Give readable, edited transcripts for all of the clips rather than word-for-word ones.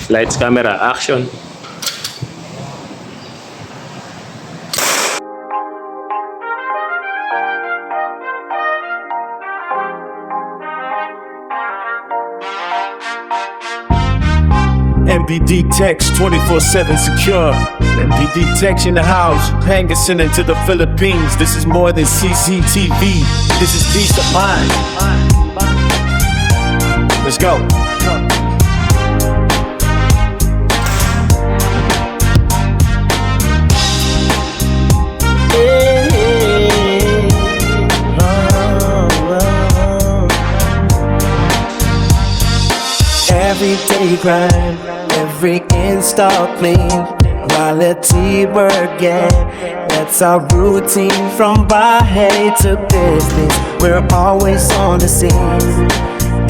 Lights, camera, action. Mbd-Tech 24/7 secure. Mbd-Tech in the house, Pangasin into the Philippines. This is more than CCTV. This is peace of mind. Let's go. Everyday grind, every install clean, quality work, yeah. That's our routine from BAHAY to business. We're always on the scene.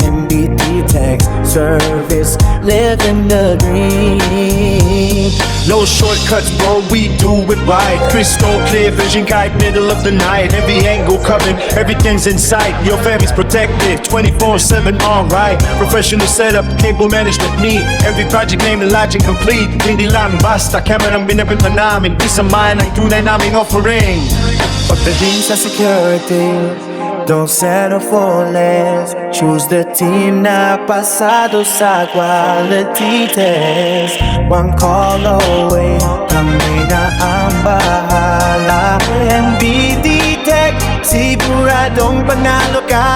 Mbd-Tech service, living the dream. No shortcuts, bro, we do it right. Crystal clear vision guide, middle of the night. Every angle covered, everything's in sight. Your family's protected, 24/7, alright. Professional setup, cable management neat. Every project named logic complete. Hindi lang basta, camera ang binabinta namin. Peace of mind ang tunay naming offering. Pagdating sa security, don't settle for less. Choose the team na pasado sa quality test. One call away, kami na ang bahala. Mbd-Tech, siguradong panalo ka.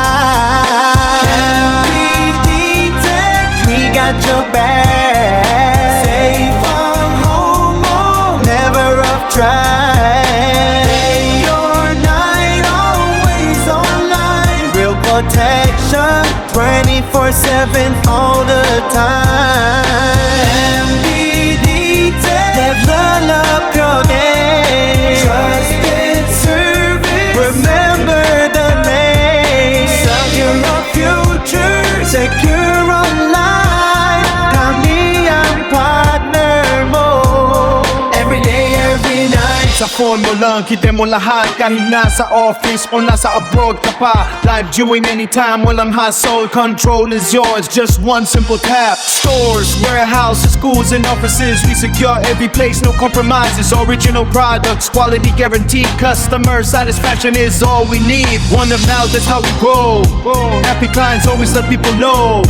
Mbd-Tech, we got your back. Safe from home, oh, never off track. Protection 24/7 all the time. Mbd-Tech, develop your game. Trusted service, remember the name. Secure our future, secure online. Kami ang partner mo. Every day, every night. Sa phone mo lang, kita mo lahat. Kahit nasa office o nasa abroad ka pa. Live viewing anytime, walang hassle. Control is yours, just one simple tap. Stores, warehouses, schools and offices, we secure every place, no compromises. Original products, quality guaranteed. Customer satisfaction is all we need. One of mouth, that's how we grow. Happy clients always let people know.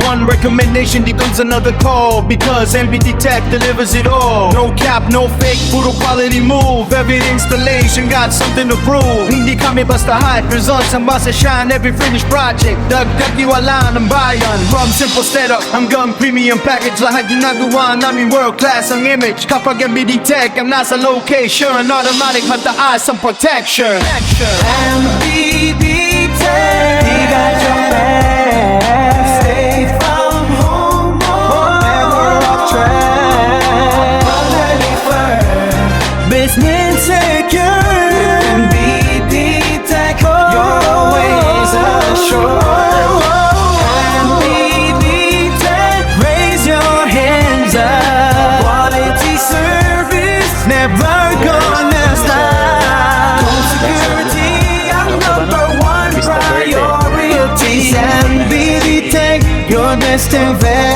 One recommendation becomes another call, because Mbd-Tech delivers it all. No cap, no fake, puro quality move. Every installation got something to prove. Hindi kami basta hype, results ang Masa shine. Every finished project, dagdag iwala ng bayan. From simple setup hanggang premium package, lahat ginagawa namin world class ang image. Kapag Mbd-Tech ang nasa location, automatic mataas ang protection. Mbd-Tech, we got your back. Safe from home, never off track. Quality firm, business secure. Mbd-Tech, you're always assured. Mbd-Tech, raise your hands up. Quality service, never gonna stop. Home security, ang number one priority. Mbd-Tech, your best investment.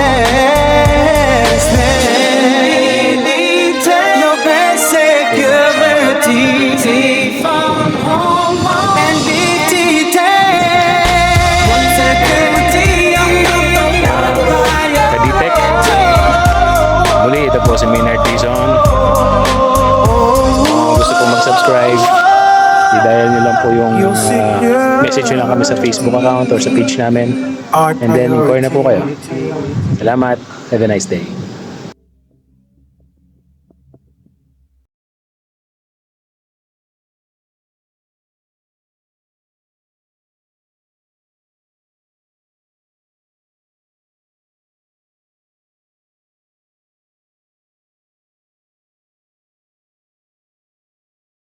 Mbd-Tech, your best security. Safe from home, Mbd-Tech, one security, ang number one priority. Mbd-Tech. Muli, ito po si Presyong. Gusto po mag-subscribe, i-dial nyo lang po yung message nyo lang kami sa Facebook account or sa page namin. And then, inquire na po kayo. Salamat. Have a nice day.